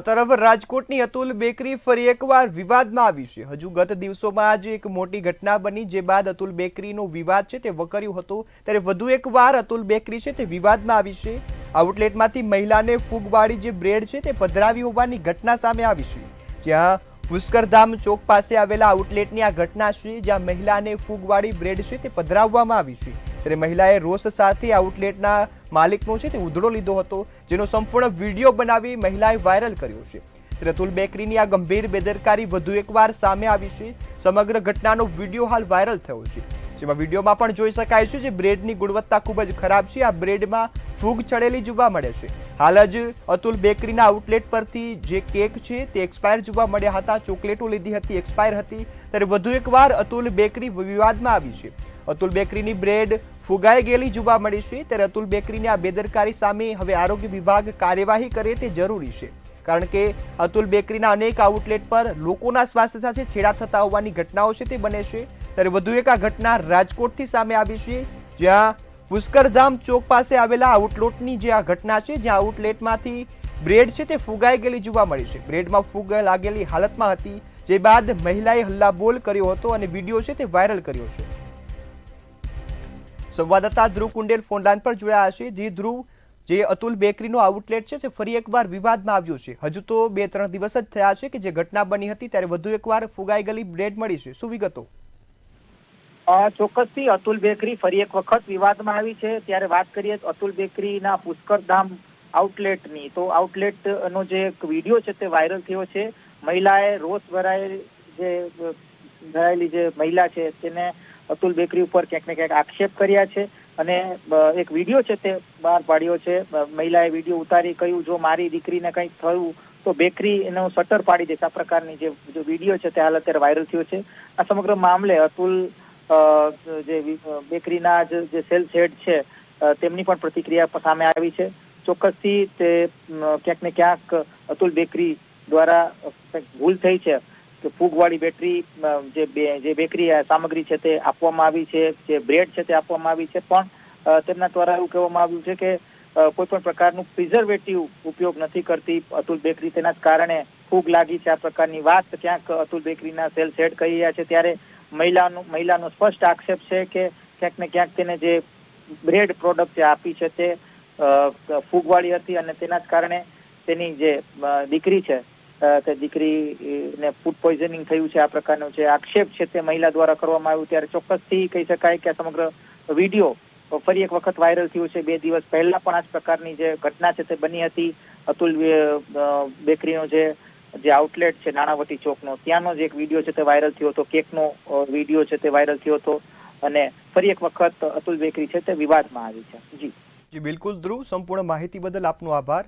તરફ રાજકોટની અતુલ બેકરી ફરી એકવાર વિવાદમાં આવી છે। હજુ ગત દિવસોમાં જ એક મોટી ઘટના બની, જે બાદ અતુલ બેકરીનો વિવાદ છે તે વકર્યો હતો, ત્યારે વધુ એકવાર અતુલ બેકરી છે તે વિવાદમાં આવી છે। આઉટલેટમાંથી મહિલાને ફૂગવાળી જે બ્રેડ છે તે પધરાવી હોવાની ઘટના સામે આવી છે, જ્યાં પુષ્કરધામ ચોક પાસે આવેલા આઉટલેટની આ ઘટના છે, જ્યાં મહિલાને ફૂગવાળી બ્રેડ છે તે પધરાવવામાં આવી છે। ત્યારે મહિલાએ રોષ સાથે આઉટલેટના માલિકનો છે તે ઉધડો લીધો હતો, જેનો સંપૂર્ણ વિડીયો બનાવી મહિલાએ વાયરલ કર્યો છે। ત્યારે અતુલ બેકરીની આ ગંભીર બેદરકારી વધુ એકવાર સામે આવી છે। સમગ્ર ઘટનાનો વિડીયો હાલ વાયરલ થયો છે, જેમાં વિડીયોમાં પણ જોઈ શકાય છે જે બ્રેડની ગુણવત્તા ખૂબ જ ખરાબ છે। આ બ્રેડમાં ફૂગ ચડેલી જોવા મળે છે। હાલ જ અતુલ બેકરીના આઉટલેટ પરથી જે કેક છે તે એક્સપાયર જોવા મળ્યા હતા, ચોકલેટો લીધી હતી, એક્સપાયર હતી। ત્યારે વધુ એકવાર અતુલ બેકરી વિવાદમાં આવી છે। અતુલ બેકરીની બ્રેડ ફુગાઈ ગયેલી જોવા મળી છે। ત્યારે અતુલ બેકરીની આ બેદરકારી સામે હવે આરોગ્ય વિભાગ કાર્યવાહી કરે તે જરૂરી છે, કારણ કે અતુલ બેકરીના અનેક આઉટલેટ પર લોકોના સ્વાસ્થ્ય સાથે છેડા થતા હોવાની ઘટનાઓ છે તે બને છે। ત્યારે વધુ એક આ ઘટના રાજકોટથી સામે આવી છે, જ્યાં પુષ્કરધામ ચોક પાસે આવેલા આઉટલેટની જે આ ઘટના છે, જ્યાં આઉટલેટમાંથી બ્રેડ છે તે ફુગાઈ ગયેલી જોવા મળી છે। બ્રેડમાં ફૂગ લાગેલી હાલતમાં હતી, જે બાદ મહિલાએ હલ્લાબોલ કર્યો હતો અને વિડીયો છે તે વાયરલ કર્યો છે। સંવાદદાતા ધ્રુવ કુંડેલ ફોનલાઈન પર જોડાયા છે। જી ધ્રુવ, જે અતુલ બેકરીનો આઉટલેટ છે તે ફરી એકવાર વિવાદમાં આવ્યો છે। હજુ તો 2-3 દિવસ જ થયા છે કે જે ઘટના બની હતી, ત્યારે વધુ એકવાર ફુગાઈ ગયેલી બ્રેડ મળી છે, શું વિગતો? ચોક્કસથી અતુલ બેકરી ફરી એક વખત વિવાદમાં આવી છે। ત્યારે વાત કરીએ અતુલ બેકરીના પુષ્કરધામ આઉટલેટની, તો આઉટલેટનો જે એક વિડીયો છે તે વાયરલ થયો છે। મહિલાએ રોષ ભરાયેલી જે મહિલા છે તેને અતુલ બેકરી ઉપર ક્યાંક ને ક્યાંક આક્ષેપ કર્યા છે અને એક વિડીયો છે તે બહાર પાડ્યો છે। મહિલાએ વિડીયો ઉતારી કહ્યું, જો મારી દીકરીને કંઈક થયું તો બેકરી એનો શટર પાડી દેશે। આ પ્રકારની જે વિડીયો છે તે હાલ અત્યારે વાયરલ થયો છે। આ સમગ્ર મામલે અતુલ જે બેકરીના જે સેલ્સ હેડ છે તેમની પણ પ્રતિક્રિયા સામે આવી છે। ચોક્કસથી તે ક્યાંક ને ક્યાંક અતુલ બેકરી દ્વારા ભૂલ થઈ છે કે ફૂગવાળી બેટરી જે બેકરી સામગ્રી છે તે આપવામાં આવી છે, જે બ્રેડ છે તે આપવામાં આવી છે, પણ તેમના દ્વારા એવું કહેવામાં આવ્યું છે કે કોઈ પણ પ્રકારનું પ્રિઝર્વેટિવ ઉપયોગ નથી કરતી અતુલ બેકરી, તેના જ કારણે ફૂગ લાગી છે। આ પ્રકારની વાત ક્યાંક અતુલ બેકરીના સેલ્સ હેડ કહી રહ્યા છે। ત્યારે મહિલાનો સ્પષ્ટ આક્ષેપ છે કે ક્યાંક ને ક્યાંક તેને જે બ્રેડ પ્રોડક્ટ આપી છે તે ફૂગવાળી હતી અને તેના જ કારણે તેની જે દીકરી છે તે દીકરીને ફૂડ પોઈઝનિંગ થયું છે। આ પ્રકારનો જે આક્ષેપ છે તે મહિલા દ્વારા કરવામાં આવ્યું। ત્યારે ચોક્કસથી કહી શકાય કે આ સમગ્ર વિડીયો ફરી એક વખત વાયરલ થયું છે। 2 દિવસ પહેલા પણ આ જ પ્રકારની જે ઘટના છે તે બની હતી। અતુલ બેકરીનો જે આઉટલેટ છે નાણાવટી ચોકનો, ત્યાંનો જે એક વિડીયો છે તે વાયરલ થયો હતો, કેકનો વિડીયો છે તે વાયરલ થયો હતો અને ફરી એક વખત અતુલ બેકરી છે તે વિવાદમાં આવી છે। જી બિલકુલ ધ્રુવ, સંપૂર્ણ માહિતી બદલ આપનો આભાર।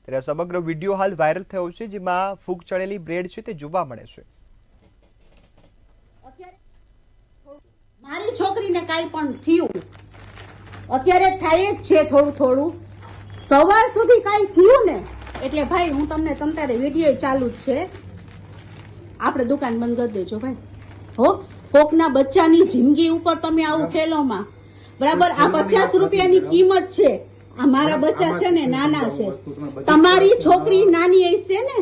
ત્યારે સમગ્ર વિડીયો હાલ વાયરલ થયો છે, જેમાં ફૂગ ચડેલી બ્રેડ છે તે જોવા મળે છે। મારી છોકરીને કાંઈ પણ થયું, અત્યારે થાય જ છે થોડું થોડું, સવાર સુધી કાંઈ થયું ને એટલે ભાઈ હું તમને તમતારે વિડીયો ચાલુ જ છે, આપણે દુકાન બંધ કરી દેજો ભાઈ। હો, કોકના બચ્ચાની જિંદગી ઉપર તમે આવું ખેલોમાં, બરાબર? આ 50 રૂપિયાની કિંમત છે, આ મારા બચ્ચા છે ને નાના છે, તમારી છોકરી નાની હશે ને,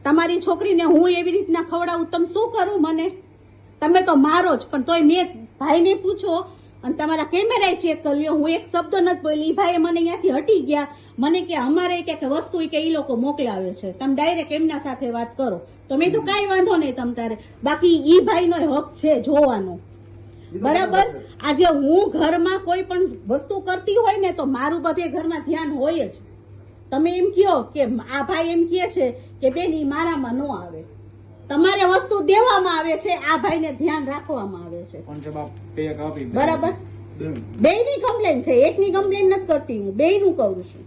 તમારી છોકરીને હું એવી રીતના ખવડાવું, તમે શું કરું? મને તમે તો મારો જ, પણ તોય મેં ભાઈને પૂછો અને તમારા કેમેરા ચેક કરી લ્યો, હું એક શબ્દ નથી બોલી। ભાઈ મને અહીંયાથી હટી ગયા, મને કે અમારે કે વસ્તુ કે એ લોકો મોકલાવે છે, તમે ડાયરેક્ટ એમના સાથે વાત કરો। તો મેં તો કાંઈ વાંધો નહીં તમ તારે, બાકી ઈ ભાઈનો હક છે જોવાનો, બરાબર? આજે હું ઘરમાં કોઈ પણ વસ્તુ કરતી હોય ને તો મારું બધે ઘરમાં ધ્યાન હોય જ। તમે એમ કહો કે આ ભાઈ એમ કહે છે કે બેન ઈ મારામાં ન આવે, તમારે વસ્તુ દેવામાં આવે છે, આ ભાઈને ધ્યાન રાખવામાં આવે છે, બરાબર? બેયની કમ્પ્લેન છે, એકની કમ્પ્લેન નથી કરતી હું, બેયનું કરું છું।